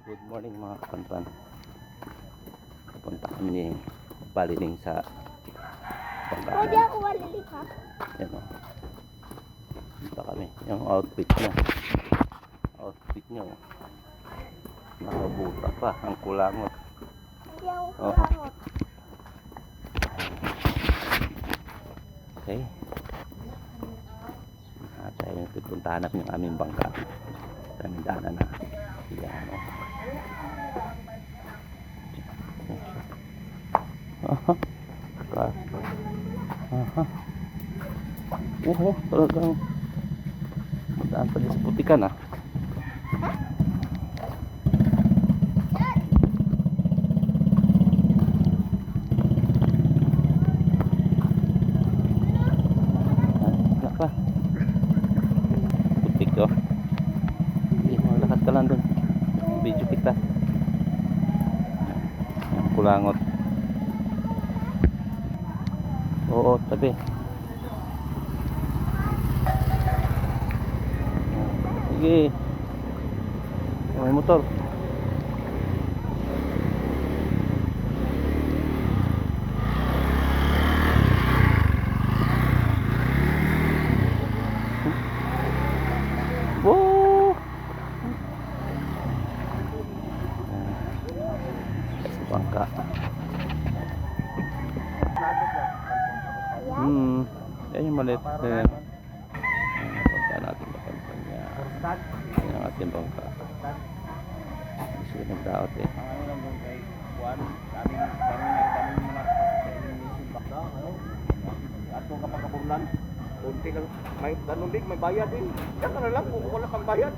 Good morning mga kapanpan. Pupunta kami ni Baliling sa Pagkaan. Pwede ako walilik ha? Yan o. Punta kami. Yung outfit niya. Outfit niya o. Nakabuta pa. Ang kulangot. Hindi ako Oh. kulangot. Okay. Tayo pupuntahan natin yung aming bangka. Daming daanan na. Yan o. Aha. Aha. Talagang daan pa din sa putikan ah. Naka. Putik oh. Hindi mo lakas ka lang dun. Video kita. Ang kulangot. Oo, tabi. Sige. May motor. Woo! Sa bangka. Yan yung maliit na yan. Bangka natin bangka niya. Yan ang ating bangka. Gusto ko nagdaot eh. Ato kapag kapulan, kunti lang, may ganun din, may bayad din. Yan ka na lang, kung wala kang bayad.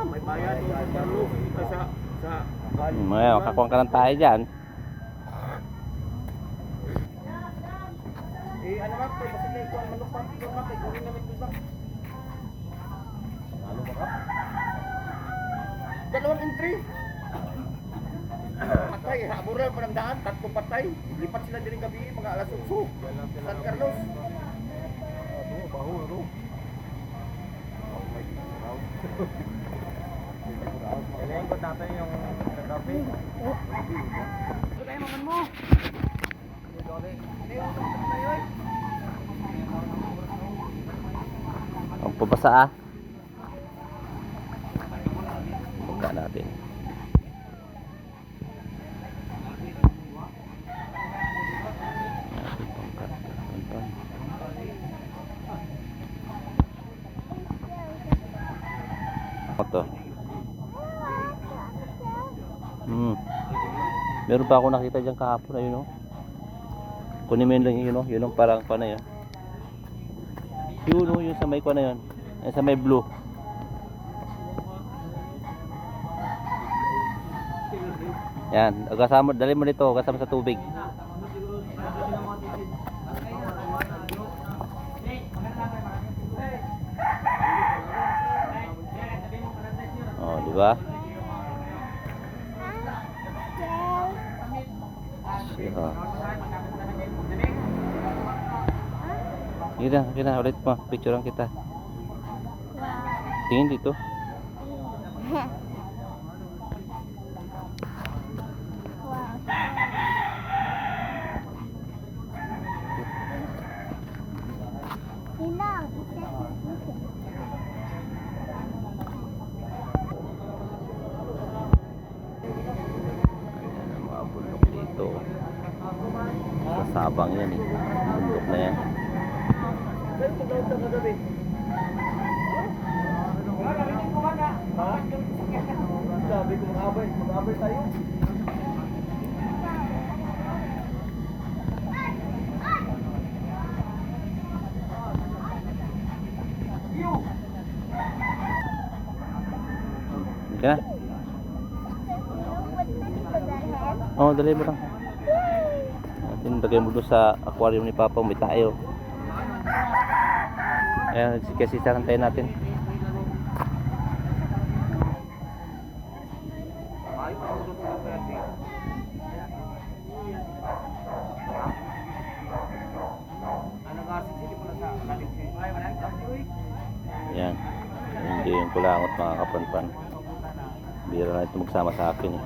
May bayad doon sa loob, sa Ngayon, kakuha ka ng tayo dyan. ano ba, kasi na ito ang manok pa, ito ba, kay kunin namin doon ba? Ano ba ka? 2 entry. Patay, habural pa ng daan, 3 patay. Lipat sila din gabi, mga alas 8. San Carlos. Baho, ano? Kailangan ko natin yung gabi. Ito tayo maman mo. Ang pabasa ah. Bangka natin. Ito. Meron pa ako nakita diyan kahapon ayun oh. Kunin mo yun lang yun oh, yun ang parang pa na yun. Yun oh, yung sa may ko na yun. Yung sa may blue. Yan, kasama, dali mo dito, kasama sa tubig. Oh, di ba? Siya. Kita ulit mo, picturean kita. Tingin dito. Hinang, Ayan ang mga bundok dito. Kasabang yan eh. Bundok na yan. Sabi ko mag-abay tayo. Hindi ka na? Oo, dali mo lang. Atin, lagay mo doon sa aquarium ni Papa, may tayo. Ayan, kasi sarantayin natin. Yan. Hindi yung kulangot. kulangot mga kapanpan. Biro na ito magsama sa akin eh.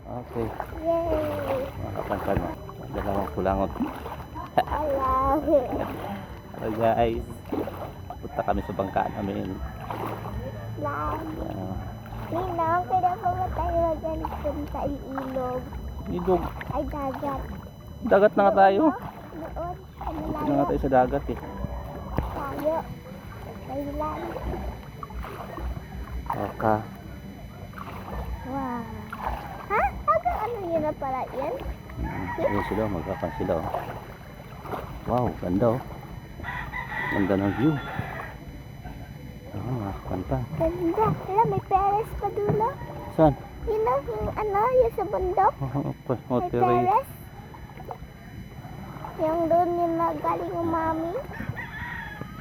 Okay, Yay! mga kapanpan. Dalawang kulangot. Ala. Hello guys. Punta kami sa bangka namin. Lang. Yan. Ninang, kaya pa ba tayo dyan punta ilog? Ilog. Ay, dagat. Dagat na nga tayo. Doon, sa Punta na malayo nga tayo sa dagat eh. tayo. Thailand. Okay. Wow. Ha? Hanggang ano yun na pala yan? Ayun sila, magkakan sila. Oh. Wow, ganda oh. Ganda ng view. Ah, kanta. Ganda. Wala, may Paris pa dulo. Saan? Yun o, yung ano, yung sa bundok. May Hotel. Paris. Yung doon yung galing yung mami.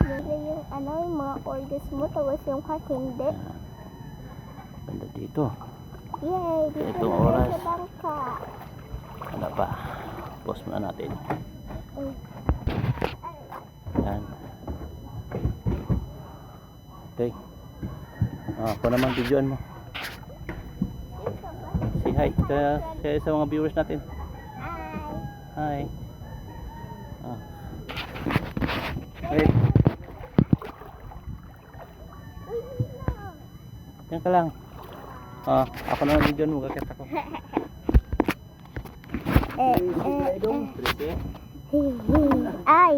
Yung ano, yung mga orgasmo, tapos yung heart hindi. Ganda dito. Yay, dito Itong na tayo oras. sa bangka. Ano pa? Pause muna natin. Uy. Yan. Okay. Ako naman videoan mo. Say hi sa mga viewers natin. Ay. Hi. Wait. Uy, Ninang. Yan ka lang. Ako naman videoan mo. Kakita ko. Ay.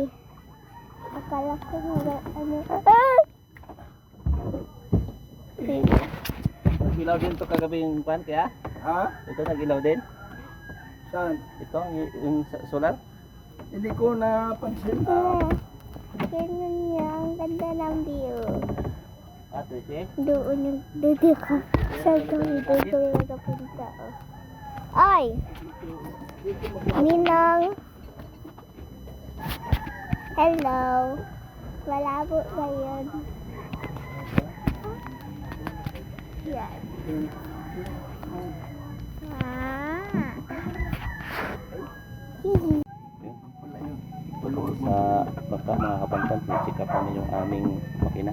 Akala ko nga ano. Ay! Nag-ilaw din to kagabi yung pan kaya? Ha? Ito nag-ilaw din? Saan? Ito yung solar? Hindi ko napansin. Ganun niya. Ang ganda ng view. Ito Doon yung dito ka. Sa gawin dito yung nagapunta. Oh. Ay! Ninang! Hello! Malabo ba yun? Yan. Hihi. sa baka mga kapantan, check up namin yung aming makina.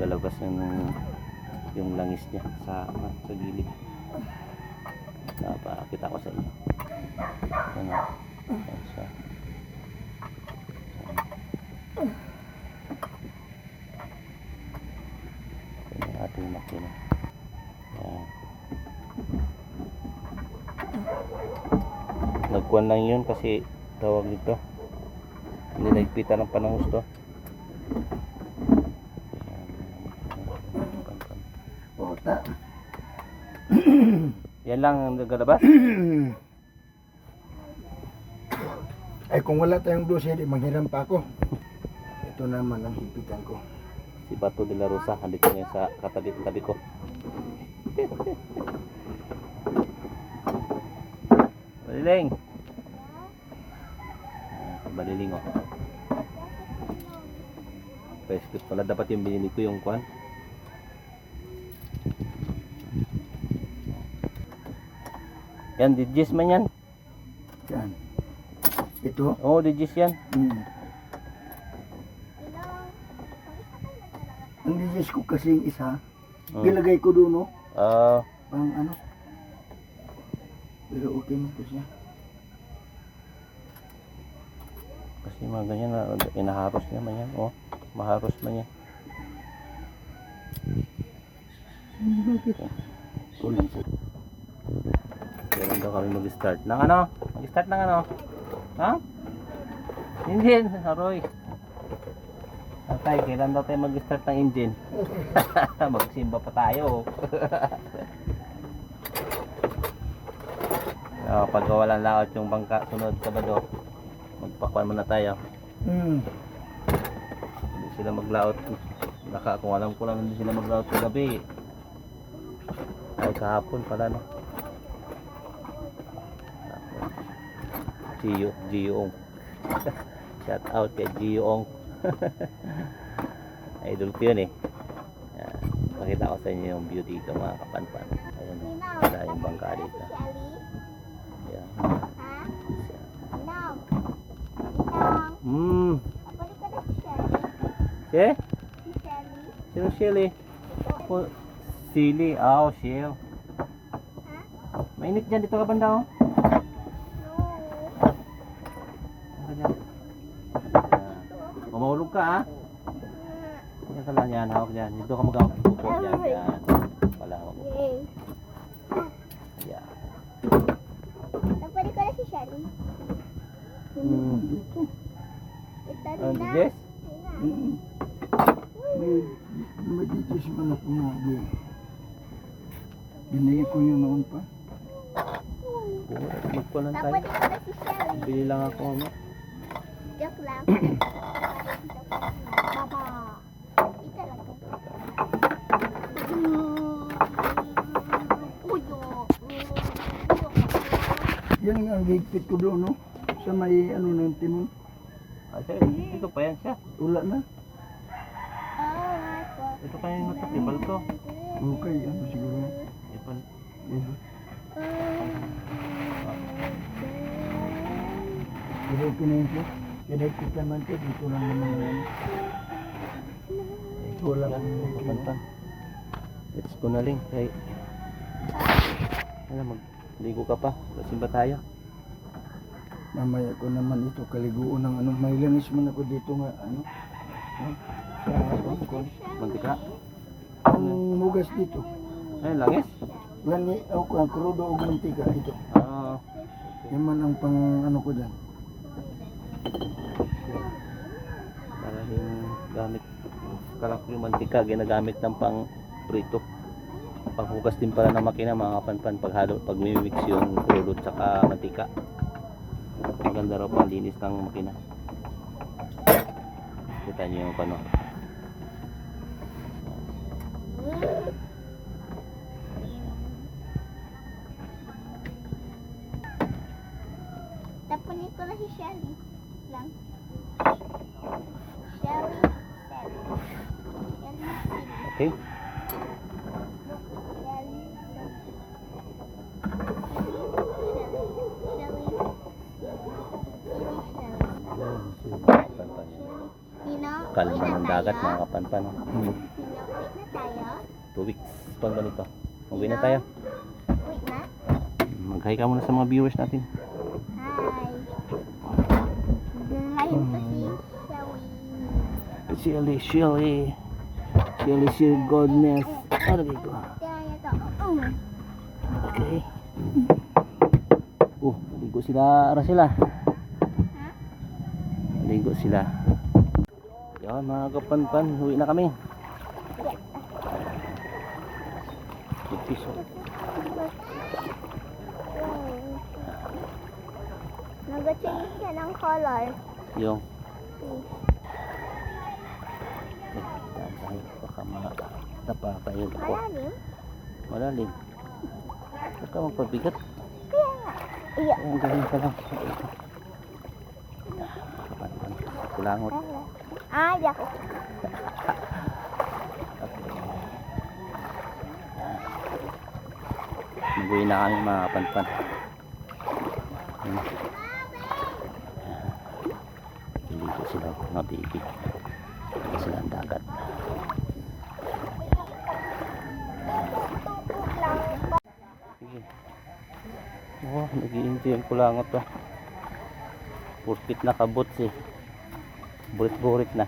Lalabas yung langis niya sa gilid. Napakita ko sa inyo. Ano? Ayan siya. Ito yung ating makina. Ayan. Nagkuhan lang yun kasi tawag nito, hindi nagpita ng panahos to. Puta. Yan lang ang nagalabas. Ay kung wala tayong blues, hindi manghiram pa ako. Ito naman ang hipitan ko. Si Bato de la Rosa, andito niya sa katabi ko. Baliling. Baliling oh. Preskut pala dapat yung binili ko yung kwan. Yan, digis man yan. Yan. Ito. Oo, digis yan. Ang digis ko kasi yung isa, gilagay ko doon, no? Pang ano. Pero okay mo to siya. Kasi mga ganyan na inaharos niya man yan. Oh, maharos man yan. Kailan daw kami mag-start ng ano? Mag-start ng ano? Ha? Engine, Roy. Tatay, kailan daw tayo mag-start ng engine? Magsimba pa tayo. Pag walang laot yung bangka sunod Sabado, magpakuan muna tayo. Hindi sila maglaot. Kung alam ko lang hindi sila maglaot sa gabi. Ay kahapon pala no. Gio-ong. Shout out kay Gio-ong. Idol ko yun eh. Yan. Pakita ko sa inyo yung view dito mga kapanpan. Ayun, wala yung bangka dito. Yan. Ninang. Hmm. Balik ka na si Shelly. Eh? Si Shelly. Sino Shelly? Po, Silly. Ah, oh, Shell. Mainit dyan. Dito ka banda, oh. Ano ka dyan? Yan. Mahulog ka, ha? Yan ka lang yan. Hawak dyan. Dito ka mag-hawak. Yan, yan. Palahok. Yay. Yan. Napwede ko na si Shelly. Ito na. Yes? May dito si anak ko nga. Binigay ko yun noon pa. Magkulan tayo. Napwede ko na si Shelly. Bili lang ako, ano? Joke lang. Baba. Ito lang. Uyo. Yan nga ang higpit ko doon, no? Sa may ano ng timon. Ah, siya, dito pa yan siya. Wala na. Oh my God. Ito pa yung matapibal ko. Okay, ano siguro. Ipal. Pero pinahintay. Kinahigpit naman ko. Dito lang naman yan. Wala Yan, akong kapantan. Let's go na rin. Kay... Ano, magligo ka pa. Lasin ba tayo? Mamaya ko naman ito kaliguan ng ano. May lanis man ako dito nga. Ano? Sa bangkon. Mantika. Ang mugas dito. Ayun, langis. Lani, ako ang krudo o mantika ito. Ah, Yan man ang pang ano ko dyan. maraming gamit. Kalak yung mantika, ginagamit ng pang prito. Panghugas din pala ng makina, mga kapanpan, pag mimix yung crudo at saka mantika. Maganda raw pang linis ng makina. Kita nyo yung paano. Tapunin ko na si Shelly. Lang. Shelly. Okay? Kalma ng dagat, mga kapanpan. No? Hmm. Wait na tayo. 2 weeks. Paano ba nito? Uwi na tayo. Wait na. Mag-hi ka muna sa mga viewers natin. Hi. Live to si Shelly. Shelly. Shelly, goodness. Ano dito? Kaya ito. Okay. Ligo sila. Ara sila. Ligo sila. Yan, mga kapanpan. Uwi na kami. Piso. Nag-change siya ng color. Yung. Baka napakain ako. Malalim. Malalim. Huwag ka magpabigat. Kaya nga. Iya. Ayan, galing ka lang. Kapanpan. Kulangot. Ah, di ako. Mag-uwi na kami, mga kapanpan. Iligo sila mga baby. Iligo sila ang dagat. Sige. Oh, nag-i-enjoy yung kulangot to. Purpit na kabots eh. Burit-burit na.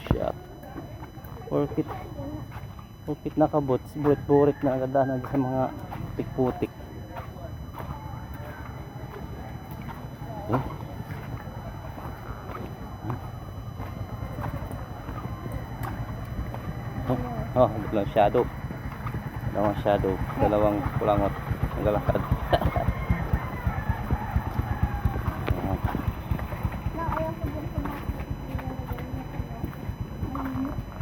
Shop. Purpit na kabots. Burit-burit na agad na sa mga tikputik. Eh. Oh, dalawang shadow. Dalawang kulangot. Ang galakad.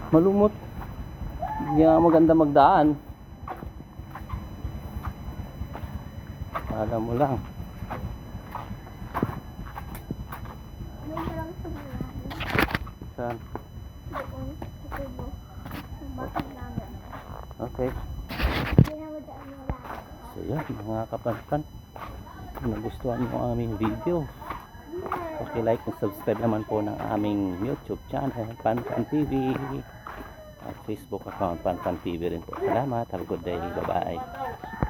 Malumot. Hindi nga maganda magdaan. Alam mo lang. May lang sa mga. Saan? Doon. Sa tubo. Sa bakit namin. Okay. Hindi na madaan mo lang. So yan, mga kapanpan. Kung nagustuhan mo ang aming video, Yeah. Paki-like and subscribe naman po ng aming YouTube channel, Panpan TV. At Facebook account, Panpan TV rin po. Salamat. Have a good day. Bye-bye.